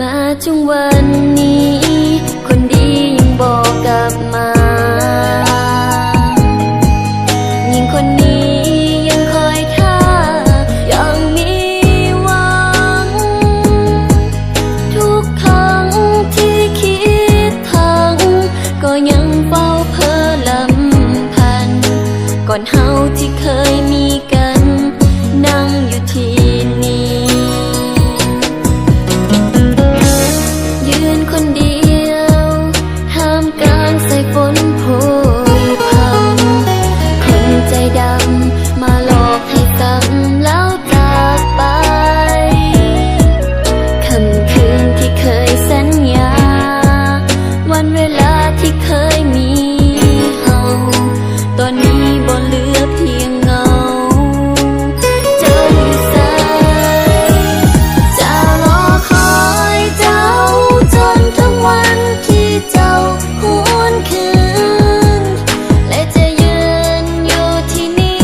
มาถึงวันนี้คนดียังบอกกลับมายิ่งคนนี้ยังคอยท่ายังมีหวังทุกครั้งที่คิดถึงก็ยังเฝ้าเพ้อลำพันก่อนเฮาที่เคยมีกันนั่งอยู่ที่นี่คนเดียวท่ามกลางสายฝนโพยพำคนใจดำมาหลอกให้ซ้ำแล้วจากไปค่ำคืนที่เคยสัญญาวันเวลาที่เคยมีเฮาตอนนี้บ่เหลือเพียงเงาเจ้าอยู่ไสจะรอคอยเจ้าจนถึงวันที่เจ้าหวนคืนและจะยืนอยู่ที่นี่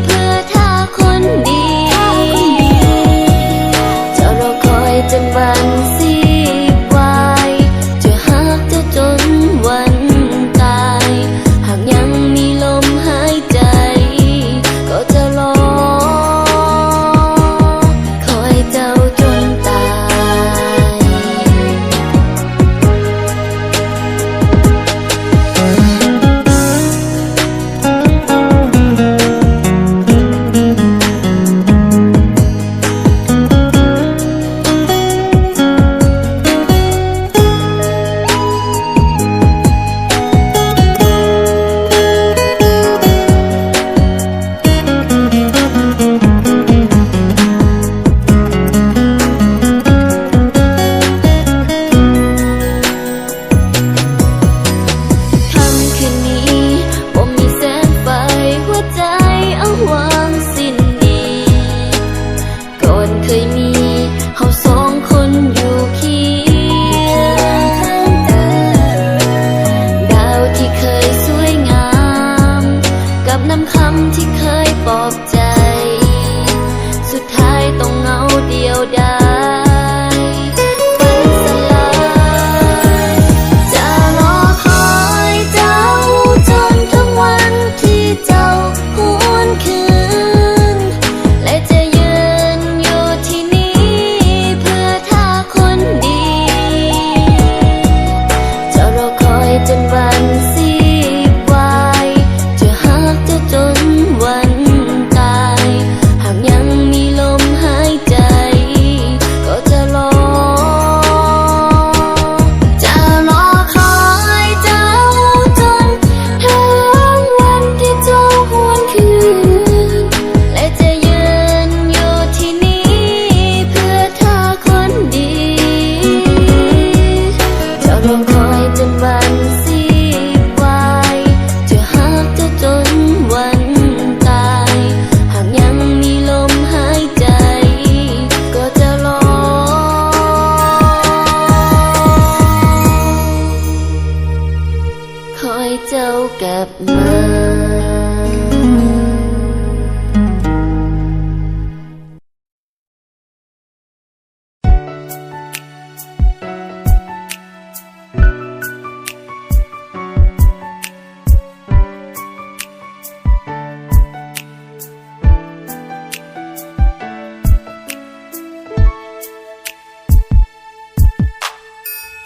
เพื่อท่าคนดีจะรอคอยจนวันสิ้นวายจะหักเจ้าจนวันตายหากยังมีลมหายใจก็จะรอคอยเจ้าจนตายน้ำคำที่เคยปลอบใจสุดท้ายต้องเหงาเดียวดายฝันสลายจะรอคอยเจ้าจนถึงวันที่เจ้าหวนคืนและจะยืนอยู่ที่นี่เพื่อท่าคนดีจะรอคอยจนวันสิ้นวายจะหักเจ้าจนวันตายหากยังมีลมหายใจก็จะรอคอยเจ้าจนถึงวันที่เจ้าหวนคืนและจะยืนอยู่ที่นี่เพื่อท่าคนดีจะรอคอยจนวันสิ้นวายจะหักเจ้าจนวันตายหากยังมีลมหายใจก็จะรอคอยเจ้ากลับมา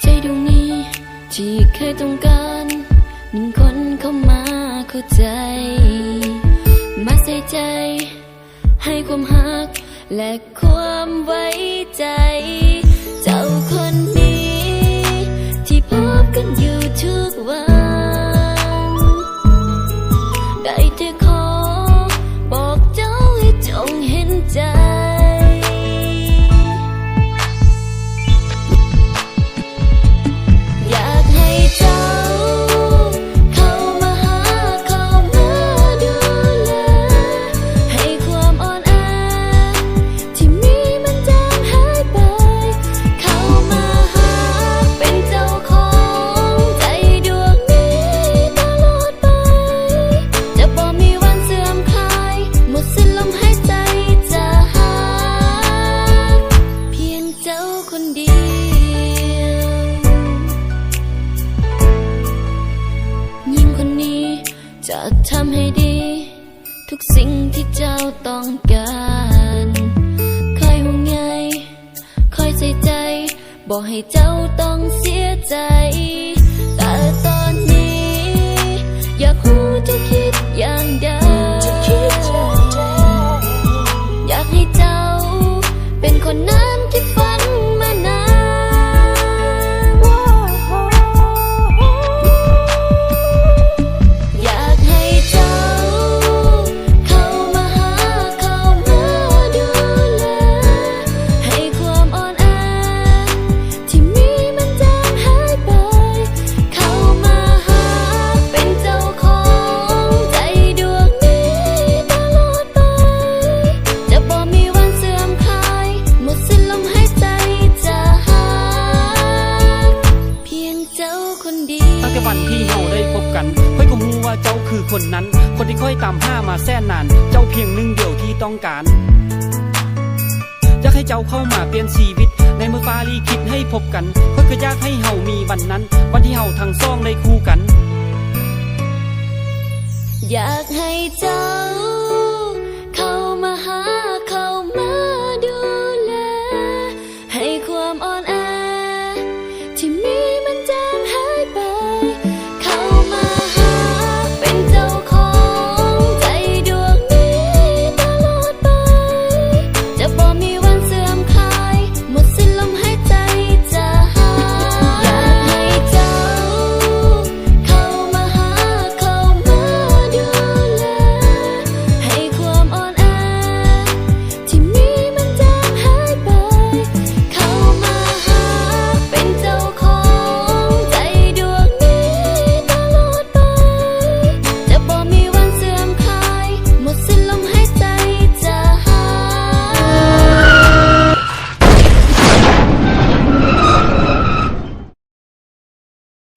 ใจดวงนี้ที่เคยต้องการหนึ่งคนเข้ามาเข้าใจมาใส่ใจให้ความหักและความไว้ใจเจ้าคนนี้ที่พบกันอยู่ทุกวันได้แต่ขอบอกเจ้าให้จงเห็นใจอยากให้เจ้าเข้ามาหาเข้ามาดูแลให้ความอ่อนแอที่มีมันจางหายไป ทุกสิ่งที่เจ้าต้องการคอยห่วงใยคอยใส่ใจบอกให้เจ้าต้องเสียใจแต่ตอนนี้อยากรู้เจ้าคิดอย่างใดอยากให้เจ้าเป็นคนนั้นที่ฝันมานานอยากให้เจ้าเข้ามาหาเข้ามาดูแลให้ความอ่อนแอที่มีมันจางหายไปเข้ามาหาเป็นเจ้าของใจดวงนี้ตลอดไปจะบ่มีวันเสื่อมคลายหมดสิ้นลมหายใจจะหาเพียงเจ้าคนเดียวตั้งแต่วันที่เฮาได้พบกันค่อยก็รู้ว่าเจ้าคือคนนั้นคนที่ค่อยตามหามาแสนนานเจ้าเพียงหนึ่งเดียวที่ต้องการอยากให้เจ้าเข้ามาเปลี่ยนชีวิตในเมื่อฟ้าลิขิตให้พบกันค่อยก็อยากให้เฮามีวันนั้นวันที่เฮาทั้งสองได้คู่กันอยากให้เจ้าเข้ามาหาเข้ามาดูแลให้ความอ่อนแอที่มีมันจางหายไปเข้ามาหาเป็นเจ้าของใจดวงนี้ตลอดไปจะบ่มีวันเสื่อมคลายหมดสิ้นลมหายใจจะหาอยากให้เจ้าเข้ามาหาเข้ามาดูแลให้ความอ่อนแอที่มีมันจางหายไปเข้ามาหาเป็นเจ้าของใจดวงนี้ตลอดไปจะบ่มีวันเสื่อมคลายหมดสิ้นลมหายใจจะหา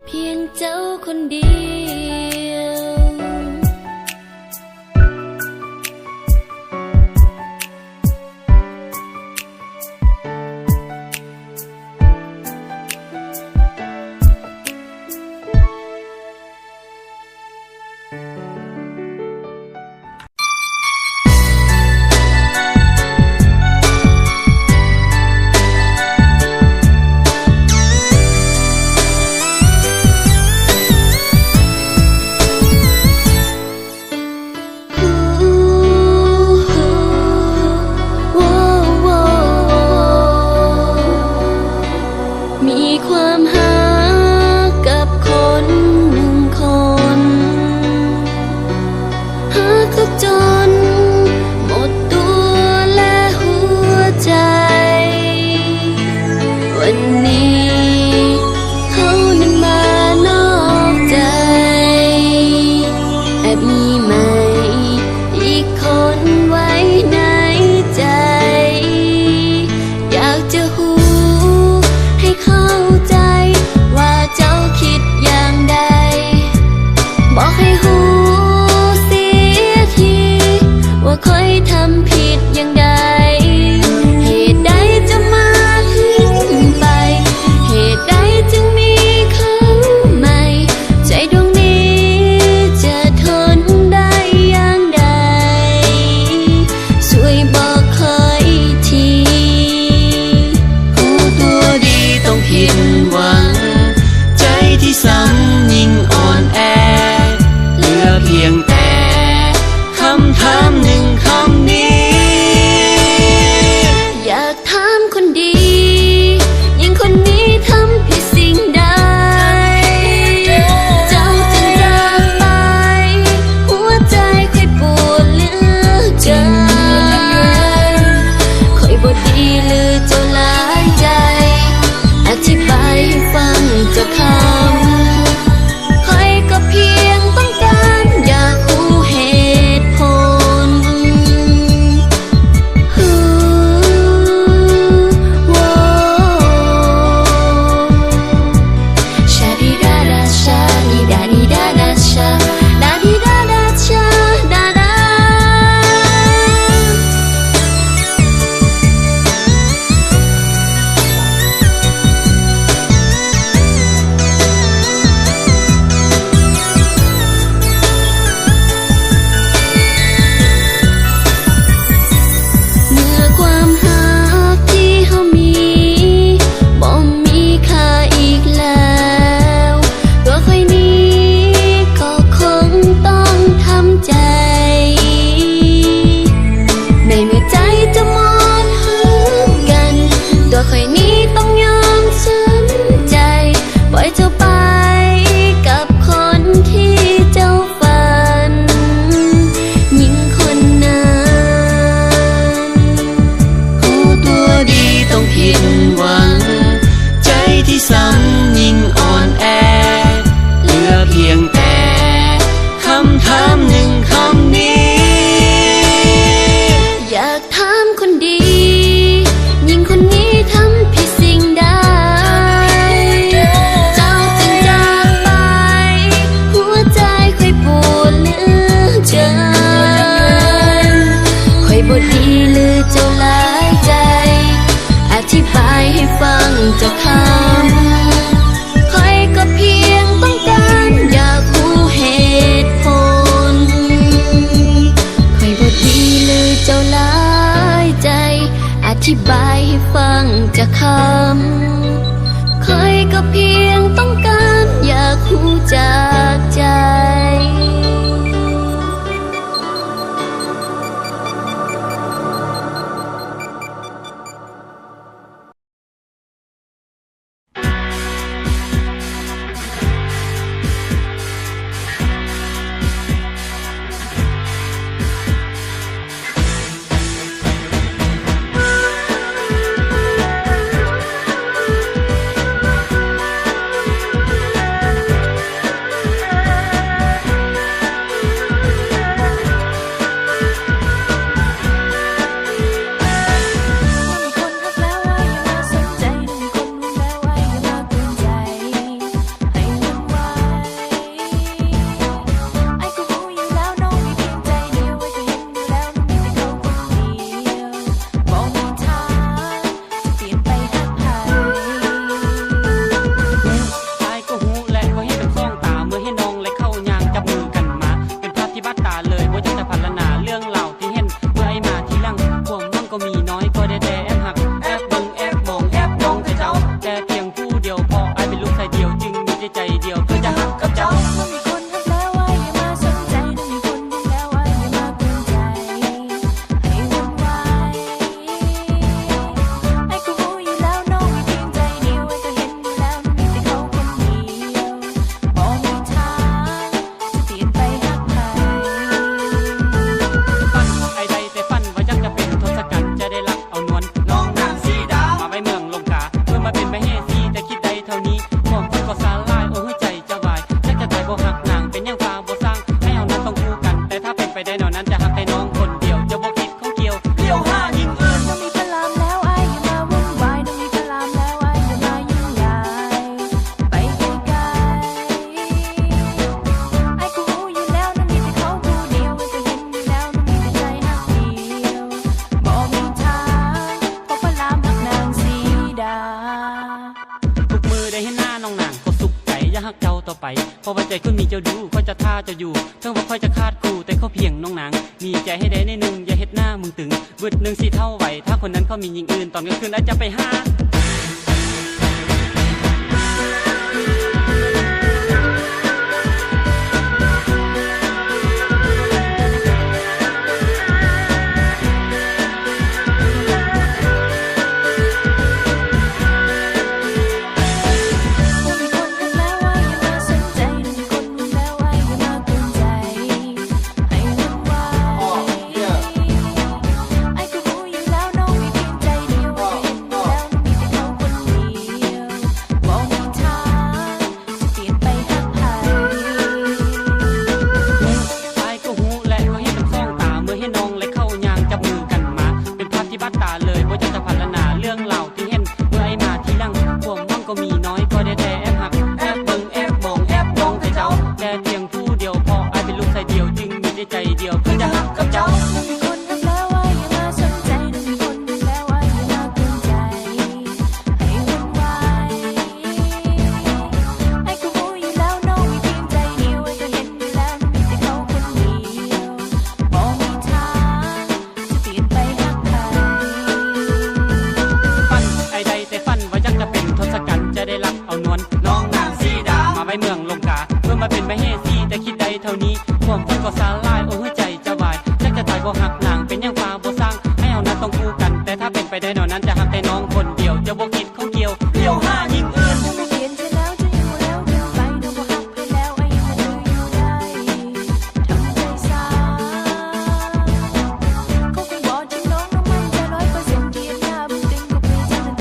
เพียงเจ้าคนเดียว มีความหากับคนหนึ่งคนหาเขาจนหมดตัวและหัวใจวันนี้เขานั้นมานอกใจแอบมีไหมอีกคนไว้ในใจอยากจะหูให้เข้าใจว่าเจ้าคิดอย่างใดบอกให้หูเสียทีว่าค่อยทำผิดอย่างใดเหตุใดจะมาทิ้งไปเหตุใดจึงมีเขาใหม่ใจดวงนี้จะทนได้อย่างใดช่วยบอกคอยทีผู้ตัวดีต้องผิดหวังใจที่ซ้ำยิ่งอ่อนแอเหลือเพียงแต่คำถามหนึ่งคำนี้ อยากถามคนดียิ่งคนนี้ทำผิดสิ่งใดเจ้าจึงจากไปหัวใจค่อยปวดเหลือเกินค่อยบ่ดีหรือเจ้าหลายใจอธิบายให้ฟังเจ้าคำค่อยก็เพียงต้องการอยากรู้เหตุผลชาดิดาดาชาดิดาดิดาดาชาดาดิดาดาชาดาดา ต้องผิดหวังใจที่ซ้ำยิ่งอ่อนแอเหลือเพียงแต่คำถามหนึ่งคำนี้อยากถามคนดีหญิงคนนี้ทำผิดสิ่งใดเจ้าจึงจากไปหัวใจค่อยปวดเหลือเกินค่อยบ่ดีหรือเจ้าหลายใจอธิบายให้ฟังจากคำค่อยก็เพียงต้องการอยากรู้เหตุผลค่อยบ่ดีหรือเจ้าหลายใจอธิบายให้ฟังจากคำค่อยก็เพียงต้องการอยากรู้จากใจเพราะว่าใจคุณมีเจ้าดูเขาจะท่าจะอยู่เพิ่งว่าค่อยจะคาดกูแต่เขาเพียงน้องนางมีใจให้ได้ในหนึ่งอย่าเฮ็ดหน้ามึงตึงเบิดหนึ่งสิเท่าไหวถ้าคนนั้นเขามีหญิงอื่นตอนกลางคืนอาจจะไปหาความคนก็สาลายโอ้หัวใจจะวายจักจะตายบ่หักนางเป็นยังฟ้าบ่สร้างให้เอานั้นต้องคู่กันแต่ถ้าเป็นไปได้หน่อยนั้นจะหักแต่น้องคนเดียวจะบ่คิดเขาเกี่ยวเลี้ยวห้ายิงอื่นเปลี่ยนไปแล้วจะอยู่แล้วเดินไปเดี๋ยวบ่หักไปแล้วไอ้มันอยู่ได้ทำใจซาเขาคงบอกจริงน้องน้ำมันจะ100%เกียร์หน้าบึ้งตึงก็เปลี่ยนใจ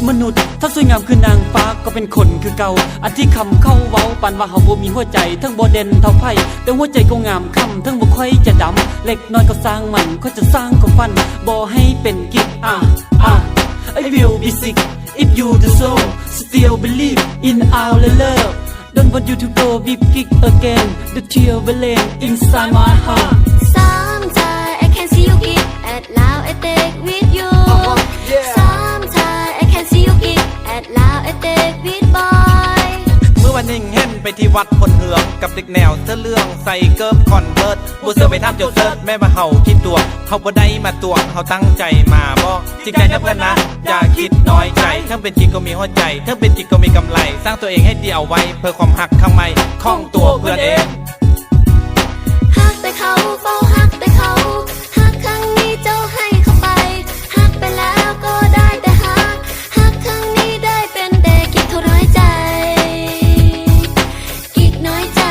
มนุษย์ถ้าสวยงามคือนางฟ้าก็เป็นคนคือเก่าอันที่คำเข้าเว้าปันว่าเฮาบ่มีหัวใจทั้งบ่เด่นเท่าไผแต่หัวใจก็งามคำทั้งบ่ค่อยจะดำเล็กน้อยก็สร้างมันก็จะสร้างความฝันบ่ให้เป็นกิ๊กI will be sick if you the soul still believe in our love don't want you to go be kick again the tear will rain inside my heart Sometimes I can see you get at loud I take with you Sometimes I can see you get at loud I take with boy เมื่อวันหนึ่งเห็นไปที่วัดพลเหืองกับเด็กแนวเสื้อเรื่องใส่เกิร์ฟคอนเวิร์ตบูเซอร์ไปทำเจ้าเซิร์ชแม่มาเห่าคิดตัวเขาบ่ได้มาตัวเขาตั้งใจมาบอกจริงใจนะเพื่อนนะอย่าคิดน้อยใจทั้งเป็นจริงก็มีหัวใจทั้งเป็นจริงก็มีกำไรสร้างตัวเองให้ดีเอาไว้เพื่อความหักข้างในของตัวเพื่อนเองฮักแต่เขาเฝ้าฮักแต่เขาฮักครั้งนี้เจ้าให้เข้าไปฮักไปแล้วก็ได้แต่ฮักฮักครั้งนี้ได้เป็นแต่กิ๊กเขาน้อยใจกิ๊กน้อยใจ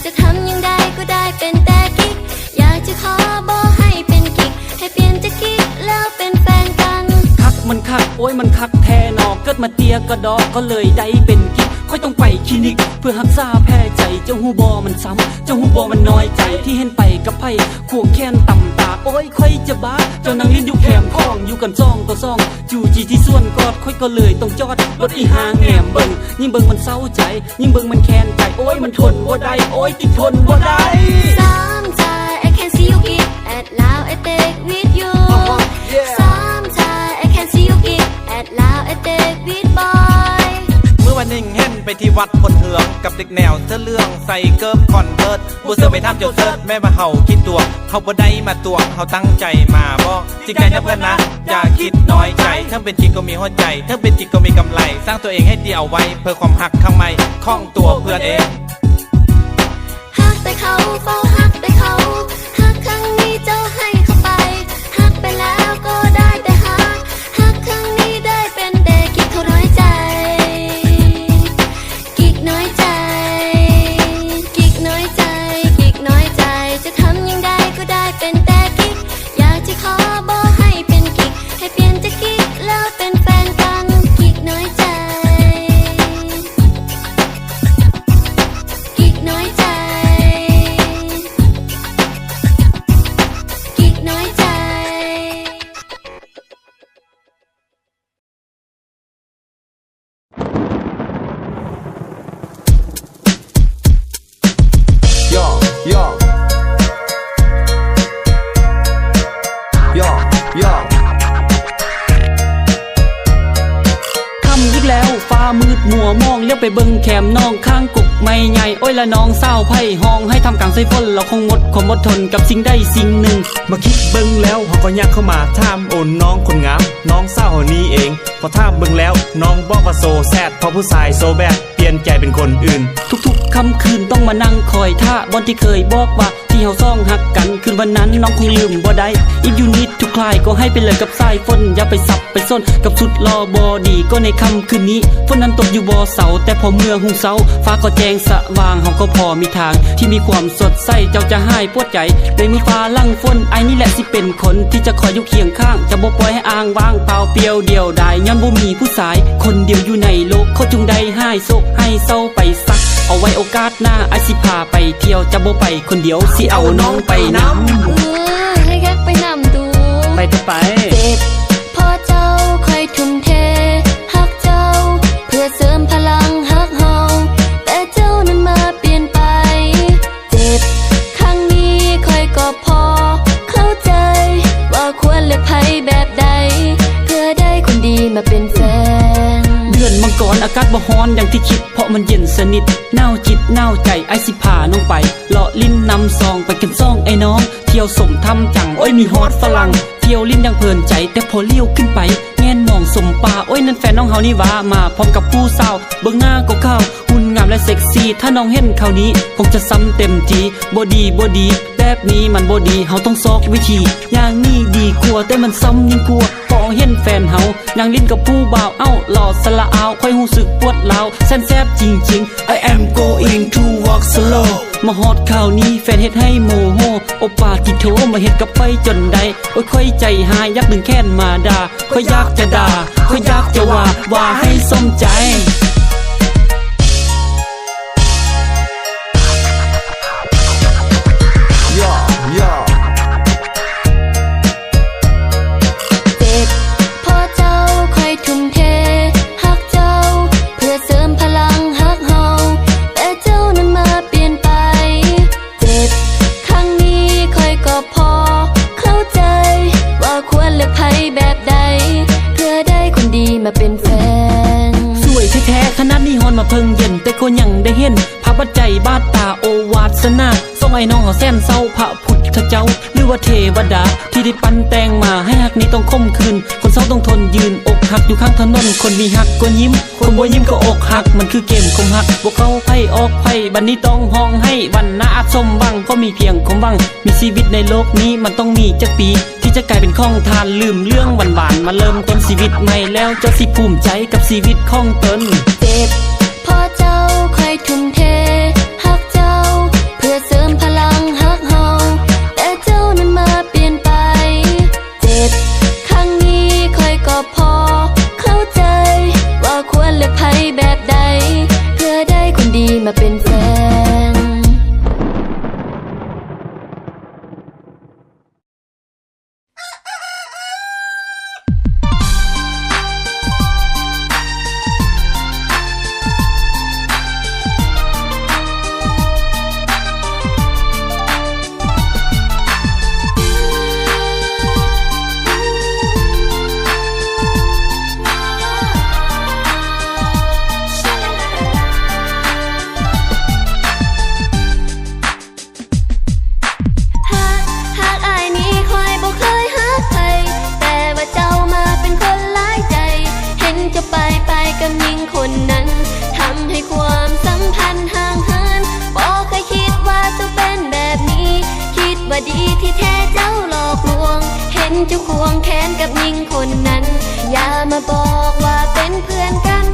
จะทำยังไงก็ได้เป็นแต่กิ๊กอยากจะขอบอกให้เป็นกิ๊กให้เปลี่ยนจากกิ๊กแล้วเป็นแฟนกันคักมันคักโอ้ยมันคักแท้นอเกิดมาเตียกระดอกก็เลยได้เป็นกิ๊กค่อยต้องไปคลินิกเพื่อรักษาแพ้ใจเจ้าหูบอมันซ้ำเจ้าหูบอมันน้อยใจที่เห็นไปกับไผ่ควงแค้นต่ำตาโอ้ยค่อยจะบ้าเจ้านางลิ้นอยู่แคมคล้องอยู่กันซ่องต่อซ่องจูจีที่ส่วนกอดค่อยก็เลยต้องจอดรถอีหางแหมเบิ่งยิ่งเบิ่งมันเศร้าใจยิ่งเบิ่งมันแค้นใจโอ้ยมันทนบ่ได้โอ้ยติดทนบ่ได้ Sometimes I can see you get at loud I take with you Sometimes I can see you get at loud I take with boy เมื่อวันหนึ่งเห็นไปที่วัดพลเหืองกับเด็กแนวเสื้อเรื่องใส่เกิร์ฟคอนเวิร์ตบูเซอร์ไปทำเจ้าเซิร์ชแม่มาเห่าคิดตัวเขาบ่ได้มาตัวเขาตั้งใจมาบอกจริงใจนะเพื่อนนะอย่าคิดน้อยใจทั้งเป็นจริงก็มีหัวใจทั้งเป็นจริงก็มีกำไรสร้างตัวเองให้ดีเอาไว้เพื่อความหักข้างในของตัวเพื่อนเองฮักแต่เขาเฝ้าฮักแต่เขาฮักครั้งนี้เจ้าให้เข้าไปฮักไปแล้วก็ได้แต่ฮักฮักครั้งนี้ได้เป็นแต่กิ๊กเขาน้อยใจกิ๊กน้อยใจกิ๊กน้อยใจกิ๊กน้อยใจจะทำยังไงก็ได้เป็นแต่กิ๊กอยากจะขอบอกให้เป็นกิ๊กให้เปลี่ยนจากกิ๊กแล้วเป็นแฟนกันกิ๊กน้อยใจกิ๊กน้อยใจมืดมัวมองเลี้ยวไปเบิ่งแคมน้องข้างกกไม่ใหญ่โอ้ยละน้องเศร้าไพ่ห้องให้ทำกลางไซฝนเราคงหมดความอดทนกับสิ่งใดสิ่งหนึ่งมาคิดเบิ่งแล้วเขาก็ยักเข้ามาถามโอนน้องคนงามน้องเศร้านี้เองพอถามเบิ่งแล้วน้องบอกว่าโซแซดเพราะผู้ชายโซแบดเปลี่ยนใจเป็นคนอื่นทุกๆค่ำคืนต้องมานั่งคอยท่าบอนที่เคยบอกว่าที่เฮาซ่องหักกันคืนวันนั้นน้องคงลืมบ่ได้ If you need to cry ก็ให้ไปเลยกับสายฝนอย่าไปสับไปซ่อนกับสุดรอบอดีก็ในค่ำคืนนี้ฝนนั้นตกอยู่บ่เสาแต่พอเมื่อหุ่งเสาฟ้าก็แจ้งสว่างเฮาก็พอมีทางที่มีความสดใสเจ้าจะหายปวดใจได้มีฟ้าลั่งฝนไอ้นี่แหละสิเป็นคนที่จะคอยอยู่เคียงข้างจะบ่ปล่อยให้อ้างว้างเปล่าเปลี่ยวเดียวดายย้อนบ่มีผู้ชายคนเดียวอยู่ในโลกเขาจงได้หายโศกให้เศร้าไปสักเอาไว้โอกาสหน้าไอ้สิพาไปเที่ยวจะบ่ไปคนเดียวสิเอาน้องไปนำให้คักไปนำดูไปเถอะไปเจ็บพอเจ้าคอยทุ่มเทฮักเจ้าเพื่อเสริมพลังฮักเฮาแต่เจ้านั้นมาเปลี่ยนไปเจ็บครั้งนี้คอยก็พอเข้าใจว่าควรเลือกไผแบบใดเพื่อได้คนดีมาเป็นแฟนเดือนมังกรอากาศบ่ร้อนอย่างที่คิดเพราะมันเย็นสนิทหนาวจิตหนาวใจไอ้สิพาน้องไปเลาะลิ้นนำซองไปกันซ่องไอ้น้องเที่ยวสมทำจังโอ้ยมีฮอดฝรั่งเที่ยวลิ้นยังเพลินใจแต่พอเลี้ยวขึ้นไปแงนมองสมป่าโอ้ยนั่นแฟนน้องเฮานี่ว่ามาพร้อมกับผู้สาวเบิ่งหน้าก็เข้าหุ่น งามและเซ็กซี่ถ้าน้องเห็นเขานี้คงจะซ้ำเต็มจีบ่ดีแบบนี้มันบ่ดีเฮาต้องซอกวิธีอย่างนี้ดีกว่าแต่มันซ้ำยิ่งกลัวพอเห็นแฟนเฮายังลิ้นกับผู้บ่าวเอ้าหล่อสละเอาค่อยรู้สึกปวดร้าวแซ่บจริงๆ I am going to walk slow มาฮอดข่าวนี้แฟนเฮ็ดให้โมโหโอปาติโทมาเฮ็ดกับไฟจนได้โอ้ยค่อยใจหายยักดึงแค้นมาด่าค่อยอยากจะด่าค่อยอยากจะว่าให้สมใจเจ็บเพราะเจ้าคอยทุ่มเทหักเจ้าเพื่อเสริมพลังหักเฮาแต่เจ้านั้นมาเปลี่ยนไปเจ็บครั้งนี้คอยก็พอเข้าใจว่าควรเลือกใครแบบใดเพื่อได้คนดีมาเป็นแฟนสวยแท้ๆขนาดนี้ฮอนมาเพิ่งเย็นแต่ก็ยังได้เห็นภาพบัดใจบาดตาโอวาสนาส่งไอ้น้องเขาแสนเศร้าพระพุทธเจ้าหรือว่าเทวดาที่ได้ปั้นแต่งมาให้ฮักนี้ต้องคมคืนคนเศร้าต้องทนยืนอกหักอยู่ข้างถนนคนมีหักก็ยิ้มคนบ่ยิ้มก็อกหักมันคือเกมคมหักบ่เข้าไพ่ออกไพ่บัดนี้ต้องห้องให้วันหน้าอาจสมหวังก็มีเพียงคมหวังมีชีวิตในโลกนี้มันต้องมีจักปีที่จะกลายเป็นของทานลืมเรื่องหวานๆมาเริ่มต้นชีวิตใหม่แล้วจะสิภูมิใจกับชีวิตของตนเจ็บเพราะเจ้าคอยทุ่มเทหักเจ้าเพื่อเสริมพลังหักเฮาแต่เจ้านั้นมาเปลี่ยนไปเจ็บครั้งนี้คอยก็พอเข้าใจว่าควรเลือกใครแบบใดเพื่อได้คนดีมาเป็นแฟนกับหญิงคนนั้นทำให้ความสัมพันธ์ห่างเหินบอกเคยคิดว่าจะเป็นแบบนี้คิดว่าดีที่แท้เจ้าหลอกลวงเห็นเจ้าควงแขนกับหญิงคนนั้นอย่ามาบอกว่าเป็นเพื่อนกัน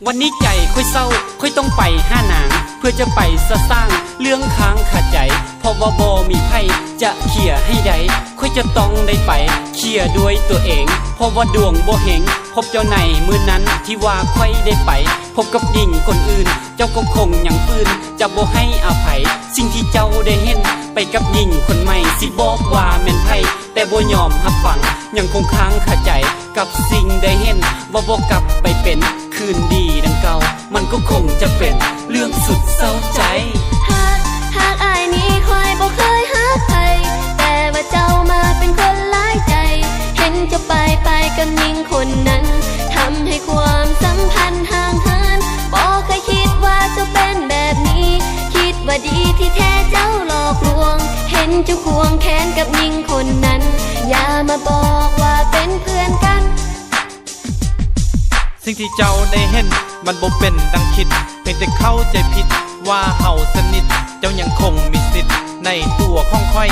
วันนี้ใจค่อยเศร้าค่อยต้องไปห้านางเพื่อจะไปสร้างเรื่องค้างขาดใจเพราะว่าบ่มีไผจะเขี่ยให้ได้ค่อยจะต้องได้ไปเขี่ยด้วยตัวเองเพราะว่าดวงบ่เห็งพบเจ้าในมื้อนั้นที่ว่าค่อยได้ไปพบกับหญิงคนอื่นเจ้าก็คงยังปืนจะบ่ให้อภัยสิ่งที่เจ้าได้เห็นไปกับหญิงคนใหม่สิบอกว่าแม่นไผแต่บ่ยอมรับฟังยังคงค้างคาใจกับสิ่งได้เห็นว่าบ่กลับไปเป็นคืนดีดังเก่ามันก็คงจะเป็นเรื่องสุดเศร้าใจหากอายนี้คอยบ่เคยหักใครแต่ว่าเจ้ามาเป็นคนหลายใจเห็นเจ้าไปกับหญิงคนนั้นทำให้ความสัมพันธ์ห่างเหินบ่เคยคิดว่าจะเป็นแบบนี้คิดว่าดีที่แท้เจ้าหลอกลวงเห็นเจ้าควงแขนกับหญิงคนนั้นอย่ามาบอกว่าเป็นเพื่อนกันสิ่งที่เจ้าได้เห็นมันบ่เป็นดังคิดเพียงแต่เข้าใจผิดว่าเฮาสนิทเจ้ายังคงมีสิทธิ์ในตัวของค่อย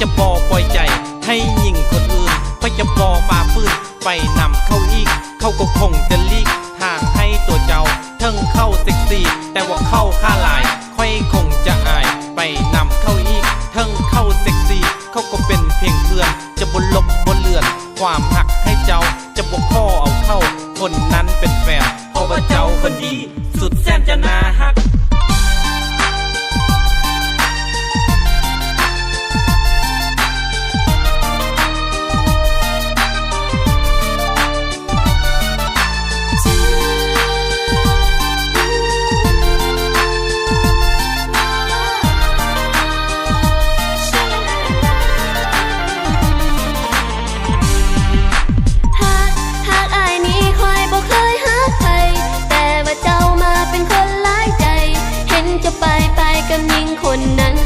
จะบ่ปล่อยใจให้หญิงคนอื่นค่อยจะบ่ฝ่าฝืนไปนำเข้าอีกเขาก็คงจะลีกทางให้ตัวเจ้าเทิงเข้าเซ็กซี่แต่ว่าเข้าค่าหลายค่อยคงจะอายไปนำเข้าอีกเทิงเข้าเซ็กซี่เขาก็เป็นเพียงเพื่อนจะบ่ลบบ่เลือนความหักให้เจ้าจะบ่ขอเอาเข้าคนนั้นเป็นแฟนเพราะว่าเจ้าคนดีสุดแสนจะน่าฮักกับหญิงคนนั้น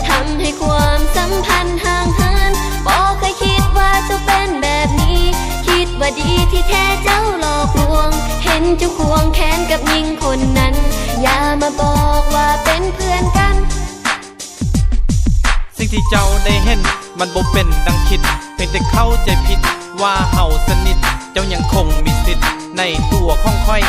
ทำให้ความสัมพันธ์ห่างเหินบอกเคยคิดว่าจะเป็นแบบนี้คิดว่าดีที่แท้เจ้าหลอกลวงเห็นเจ้าควงแขนกับหญิงค บอกว่าเป็นเพื่อนกัน สิ่งที่เจ้าได้เห็นมันบ่เป็นดังคิดเพียงแต่เข้าใจผิดว่าเฮาสนิทเจ้ายังคงมีสิทธิ์ในตัวของค่อย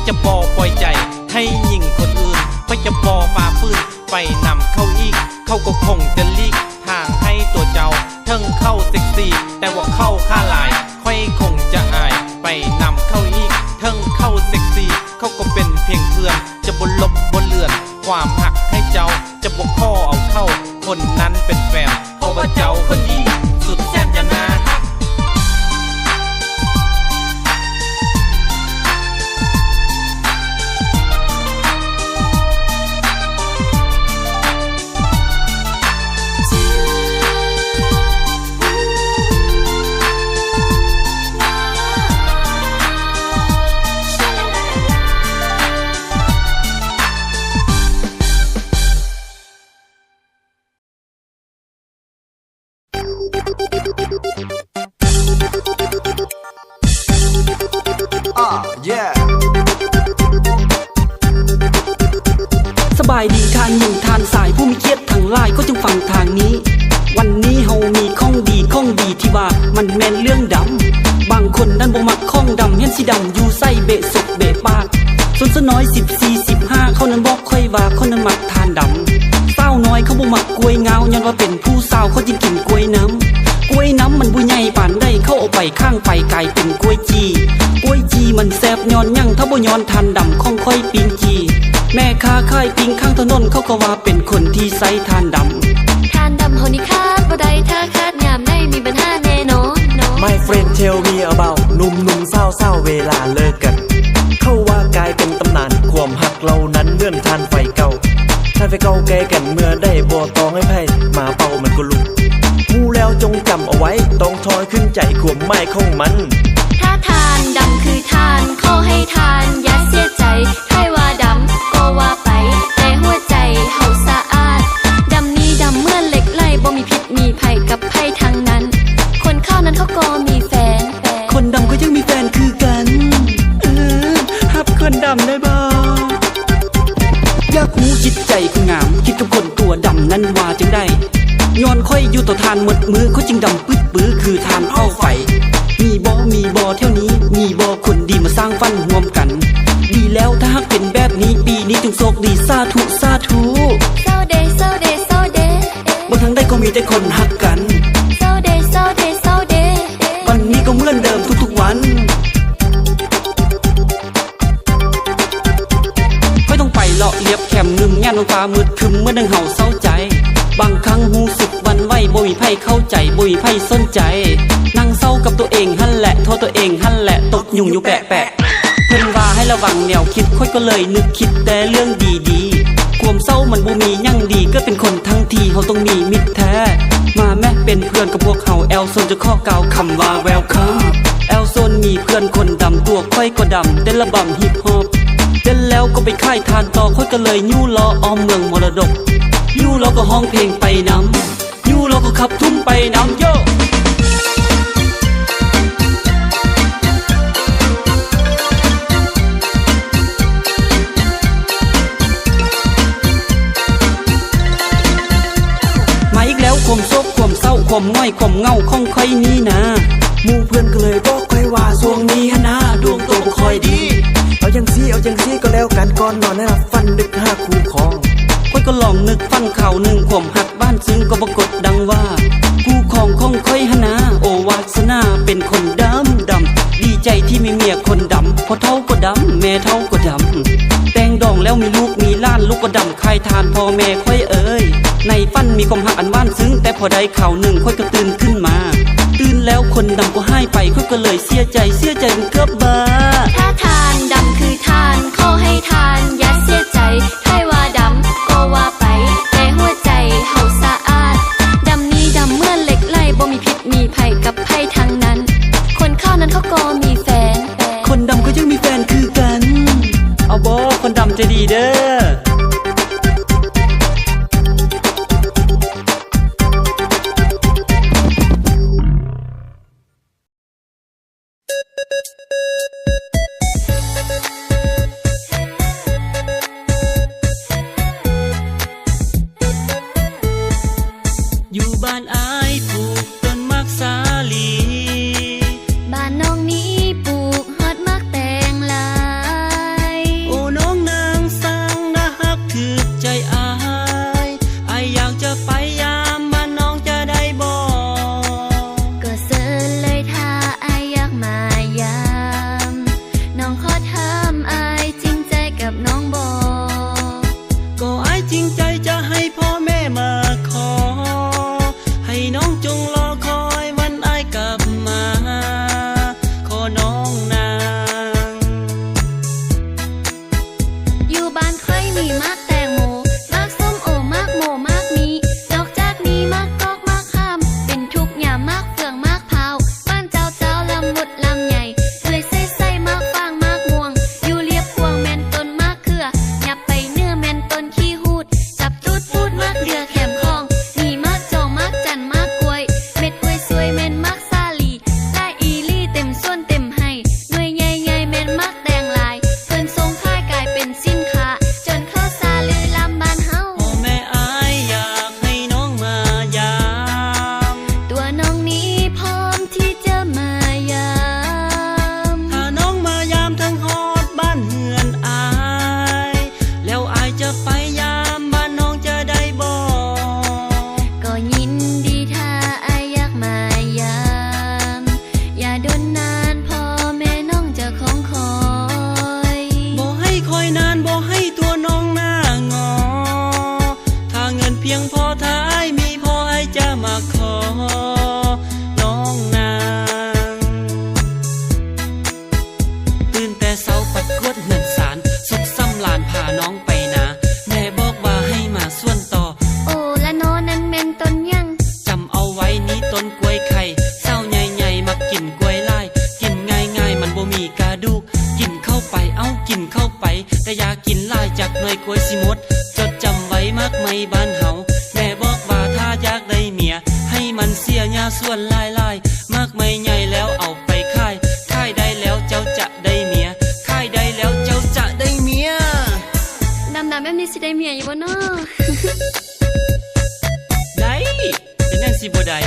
จะบ่ปล่อยใจให้หญิงคนอื่นค่อยจะบ่ฝ่าฝืนไปนำเข้าอีกเขาก็คงจะลีกทางให้ตัวเจ้าเทิงเข้าเซ็กซี่แต่ว่าเข้าค่าหลายค่อยคงจะอายไปนำเข้าอีกเทิงเข้าเซ็กซี่เขาก็เป็นเพียงเพื่อนจะบ่ลบบนเลือนความหักให้เจ้าจะบ่ข้อเอาเข้าคนนั้นเป็นแฟนเพราะว่าเจ้าคนดีสุดแสนจะน่ารัก สบายดีทานหญิงทานสายผู้มีเกียรติทั้งหลายก็จงฟังทางนี้วันนี้เฮามีข้องดีที่ว่ามันแม่นเรื่องดำบางคนนั้นบ่มักข้องดำเห็นสีดำอยู่ใส่เบะศกเบะปากส่วนสน้อย14 15เขานั้นบอกค่อยว่าเขานั้นมักทานดำสาวน้อยเขาบ่มักกล้วยงาวย้อนว่าเป็นผู้สาวเขาจึงกินกล้วยน้ำกล้วยน้ำมันบ่ใหญ่ปานใดเขาเอาไปข้างไปกลายเป็นกล้วยจีมันแซ่บย้อนหยังถ้าบ่ย้อนทานดำของค่อยปิงจีแม่ค้าขายปิ้งข้างถนนเขาก็ว่าเป็นคนที่ใส่ทานดำทานดำเฮานี่คาดบ่ได้ถ้าคาดยามได้มีปัญหาแน่นอน My friend tell me about หนุ่มๆเศร้าเวลาเลิกกันเขาว่ากลายเป็นตำนานความหักเรานั้นเหมือนทานไฟเก่าแก่กันเมื่อได้บ่ต้องให้ไพ่มาเป่ามันก็ลุกมูแล้วจงจำเอาไว้ต้องทอยขึ้นใจความหมายของมันถ้าทานดำคือทานขอให้ทานอย่าเสียใจให้ว่าดำก็ว่าไปแต่หัวใจเฮาสะอาดดำนี้ดำเหมือนเหล็กไหลบ่มีพิษมีภัยกับภัยทั้งนั้นคนเข้านั้นเขาก็มีแฟนคนดำก็ยังมีแฟนคือกันฮับคนดำได้บ่อยากรู้จิตใจคนงามคิดกับคนตัวดำนั้นว่าจึงได้ย้อนค่อยอยู่ต่อทานหมดมือเขาจึงดำปึ๊ดปื้อคือทานเผาไฟมีบ่เท่านี้มีบ่คนดีมาสร้างฟันร่วมกันดีแล้วถ้าหากเป็นแบบนี้ปีนี้จงโชคดีสาธุเศร้าเดบนทางใดก็มีแต่คนฮักกันเศร้าเดวันนี้ก็เหมือนเดิมทุกๆวันค่อยต้องไปเลาะเลียบแคมหนึ่งย่านฟ้ามืดครึมเมื่อดังเห่าเศร้าใจบางครั้งหูสึกวันไหวบ่มีไผเข้าใจบ่มีไผสนใจนั่งเศร้ากับตัวเองหั่นแหละโทษตัวเองหั่นแหละตกยุ่งอยู่แปะเพิ่นว่าให้ระวังแนวคิดค่อยก็เลยนึกคิดแต่เรื่องดีๆความเศร้ามันบ่มียั่งดีก็เป็นคนทั้งทีเฮาต้องมีมิตรแท้มาแม่เป็นเพื่อนกับพวกเฮาแอลโซนจะข้อกล่าวคำว่าแวลคัมแอลโซนมีเพื่อนคนดำตัวค่อยก็ดำเต้นระบำฮิปฮอปเต้นแล้วก็ไปค่ายทานต่อค่อยก็เลยยู่ล้ออ้อมเมืองมรดกยู่ล้อก็ห้องเพลงไปน้ำยู่ล้อก็ขับทุ่มไปน้ำโยความโศกความเศร้าความง่อยความเงาของใครนี่นะหมู่เพื่อนก็เลยบอกค่อยว่าช่วงนี้ฮะนะดวงโตบ่ค่อยดีเอาจังซี่ก็แล้วกันก่อนนอนให้รับฟันดึกหาคู่ครองค่อยก็ลองนึกฟังข่าวหนึ่งความหักบ้านซึ้งก็ปรากฏดังว่าคู่ของค่อยฮะนะโอวาสนาเป็นคนดำดีใจที่มีเมียคนดำพอเท่าก็ดำแม่เท่าก็ดำแต่งดองแล้วมีลูกมีล้านลูกก็ดำคายทานพ่อแม่ค่อยเอ่ยในฝันมีความหักอันว่านซึ้งแต่พอได้ข่าวหนึ่งค่อยก็ตื่นขึ้นมาตื่นแล้วคนดำก็ให้ไปค่อยก็เลยเสียใจมันเกือบบ้าถ้าทานดำคือทานขอให้ทานอย่าเสียใจให้ว่าดำก็ว่าไปแต่หัวใจเฮาสะอาดดำนี้ดำเหมือนเหล็กไหลบ่มีพิษมีภัยกับภัยทั้งนั้นคนเข้านั้นเขาก็มีแฟนคนดำก็ยังมีแฟนคือกันเอาบ่คนดำจะดีเด้อ เพียงพอท้ายมีพอให้จะมาขอน้องนางตื่นแต่เช้าปัดกวดเหือนสารสุขซ้ำลานพาน้องไปนาแม่บอกว่าให้มาส่วนต่อโอ้ละโนนั้นแม่นต้นยังจำเอาไว้นี้ต้นกล้วยไข่เศร้าใหญ่ๆมักกินกล้วยลายกินง่ายๆมันบ่มีกระดูกกินเข้าไปเอากินเข้าไปแต่อยากกินลายจากหน่วยกล้วยสิหมดจดจำไว้มากไม่บ้านเฮาแม่บอกว่าถ้าอยากได้เมียให้มันเสียหญ้าส่วนลายๆมากไม่ใหญ่แล้วเอาไปขายได้แล้วเจ้าจะได้เมียขายได้แล้วเจ้าจะได้เมียดำแบบนี้สิได้เมียอยู่บ่เนาะ ได้เป็นนั่นสิบ่ได้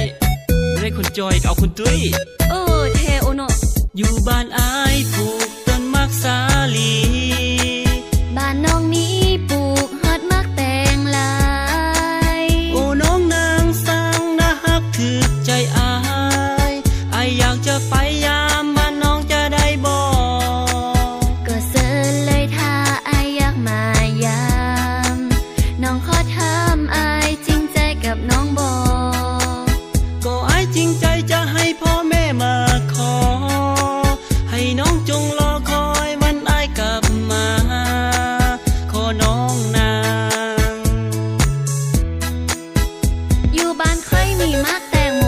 ไม่ได้คุณจอยเอาคุณตุ้ยเทโอเนาะอยู่บ้านอายปลูกต้นมักสาลีบ้านน้องนี้ปลูกฮอดมักแตงลายโอ้น้องนางสร้างน่าฮักถึกใจอายอยากจะไปยามบ้านน้องจะได้บ่ก็เสิร์เลยถ้าอายอยากมายามน้องขอถามอายจริงใจกับน้องบ่ก็อายจริงใจจะให้พ่อแม่มาขอให้น้องจงรอคอยวันอายกลับมาขอน้องนางอยู่บ้านค่อยมีมากแตงโม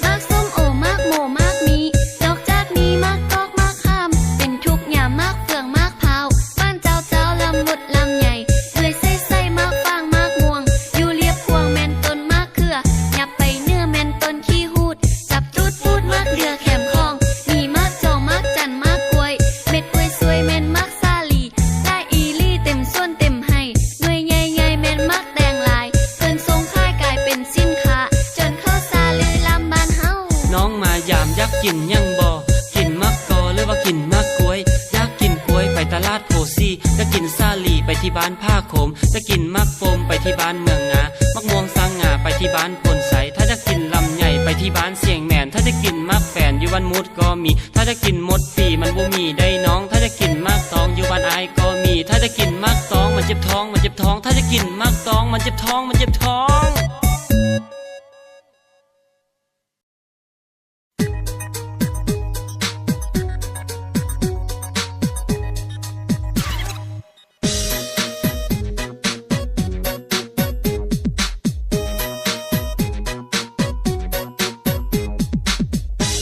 มากส้มโอมากโมมากมีนอกจากนี้มากกอกมากข้ามเป็นทุกอย่างมากเฟืองมากเผาบ้านเจ้าลำมุดลำใหญ่เลยใส่มากฟางมากม่วงอยู่เรียบพวงแม่นต้นมากเขือหยับไปเนื้อแม่นต้นขี้หูดจับตูดพูดมากเรือแคมคองมีมากจองมากจันมากกล้วยเม็ดกล้วยสวยแม่นมากซาลีได้อีลี่เต็มส่วนเต็มให้หน่วยใหญ่ๆแม่นมากแดงลายเพิ่นทรงค่ายกลายเป็นสินค้าจนเข้าซาลือลำบ้านเฮาน้องมายามอยากกินยังบ่กินมักกอหรือว่ากินมักกล้วยอยากกินกล้วยไปตลาดโพสีจะกินซาลีไปที่บ้านผ้าโขมจะกินมักโฟมไปที่บ้านเมืองงามักม่วงสังงาไปที่บ้านพลใสถ้าจะกินลำใหญ่ไปที่บ้านเสียงแมนถ้าจะกินมักแฟนอยู่บ้านมุดก็มีถ้าจะกินมดปีมันบ่มีได้น้องถ้าจะกินมักตองอยู่บ้านอายก็มีถ้าจะกินมักตองมันเจ็บท้องมันเจ็บท้องถ้าจะกินมักตองมันเจ็บท้องมันเจ็บท้อง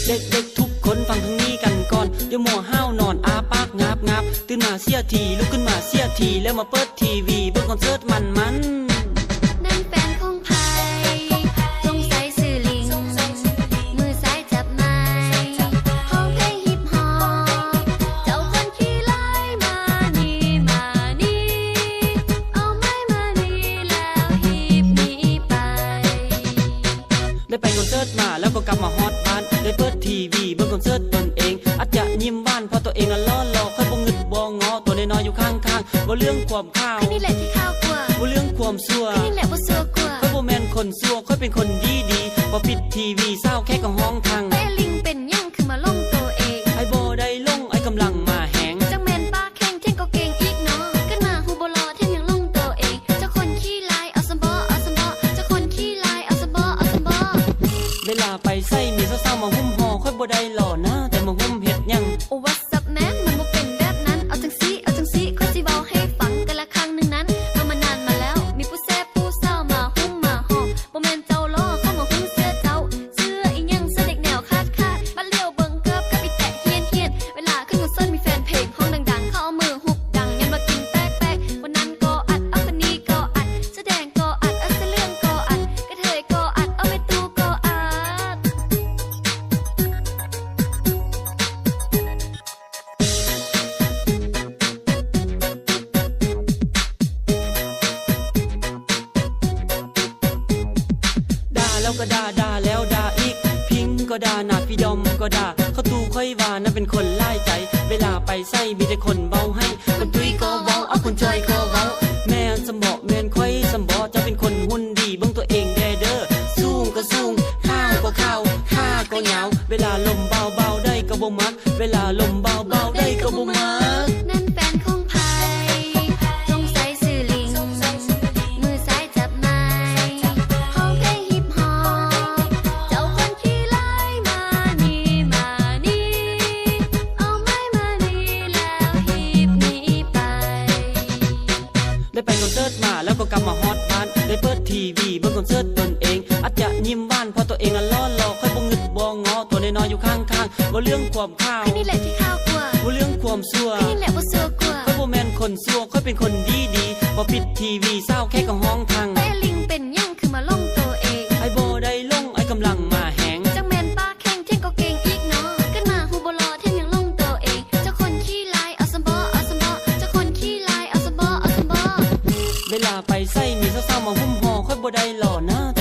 เด็กๆทุกคนฟังทางนี้กันก่อนอย่ามัวห้าวนอนอาปากงับตื่นมาเสียทีลุกขึ้นมาเสียทีแล้วมาเปิดทีวีเบิ่งคอนเสิร์ตมันนั่นแฟนของไผสงสัยสื่อลิงมือซ้ายจับไม้ห้องเพลงฮิปฮอปเจ้าคนขี้ไล่มานี่เอาไม้มานี่แล้วฮิปนี้ไปได้ไปคอนเสิร์ตมาแล้วก็กลับมาฮอตบ้านได้เปิดทีวีเบิ่งคอนเสิร์ตตนเองอาจจะยิ้มบ้านเพราะตัวเองล้อค่อยบ่งึดบ่งอตัวน้อยๆอยู่ข้างๆบ่เรื่องความข้าวนี่แหละที่ข้าวกว่าบ่เรื่องความซัวนี่แหละบ่ซัวกว่าค่อยบ่แม่นคนซัวค่อยเป็นคนดีบ่ปิดทีวีเศร้าแค่ก็ห้องทางไอ้ลิงเป็นหยังคือมาลงตัวเองไอ้บ่ได้ลงไอ้กำลังมาแหงจังแม่นป้าแข่งเท่งก็เก่งอีกเนาะขึ้นมาฮู้บ่รอแท่งยังลงตัวเองเจ้าคนขี้ลายเอาซัมบ่เจ้าคนขี้ลายเอาซัมบ่เวลาไปใส่มีเศร้าๆมาหุ้มห่อค่อยบ่ได้หล่อนะแต่มาหุ้มเฮ็ดหยังโอ้วัสแมนมันบ่เป็นแบบนั้นเอาจังซี่ค่อยสิเว้าให้ฟังกันละครั้งนึงนั้นเอามานานมาแล้วมีผู้แซ่บผู้เศร้ามาหุ้มมาห่อบ่แม่นเจ้าล้อเข้ามาหุ้มเสื้อเจ้าเสื้ออีหยังเสื้อเด็กแนวคาดบัดเลี้ยวเบิ่งเกิบกับอีแตะเฮียนเวลาขึ้นคอนเสิร์ตมีแฟนเพลงห้องดังๆเขาเอามือหุบดังยันมากินแป๊กวันนั้นก็อัดเอาคนนี้ก็อัดแสดงก็อัดเอาเสื้อเรื่องก็อัดกระเทยก็อัดเอาไปตู้ก็อัดด่าแล้วก็ด่าแล้วด่าอีกพิงก็ด่าหน้าพี่ดอมก็ด่าเขาตู้ค่อยว่านั่นเป็นคนไล่ใจเวลาไปใส่มีแต่คนเบาให้คนตุ้ยก็เว้าเอาคนจอยก็เว้าแม่สมบ่แม่นค่อยสมบ่จะเป็นคนหุ่นดีเบิ่งตัวเองแดเด้อสูงก็สูงข้าวก็ข้าวข้าก็ยาวเวลาลมเบาๆได้ก็บ่มักเวลาลมเบาๆได้ก็บ่มักนั่นแฟนของไผสงสัยสื่อลิงมือซ้ายจับไม้ วีเบิ่งคอนเสิร์ตตนเองอาจจะยิ้มหวานเพราะตัวเองล้อหลอกค่อยบ่งึดบ่งอตัวน้อยๆอยู่ข้างๆบ่เรื่องความข้าว แค่นี้แหละที่ข้าวกลัว บ่เรื่องความชั่ว แค่นี้แหละบ่เสือกลัว ค่อยบ่แม่นคนชั่วค่อยเป็นคนดีบ่ปิดทีวีเศร้าแค่ก็ห้องทาง แต่ลิงเป็นหยังคือมาลงตัวเอง ไอ้บ่ได้ลงไอ้กำลังมาแหง จังแมนป้าแข่งเท่งก็เก่งอีกเนาะกันมาฮูบรอเท่งยังลงตัวเองเจ้าคนขี้ลายเอาสมบอเอาสมบอเจ้าคนขี้ลายเอาสมบอเอาสมบอ เวลาไปใส่มีสาวๆมาหุ้มห่อค่อยบ่ได้หล่อนะแต่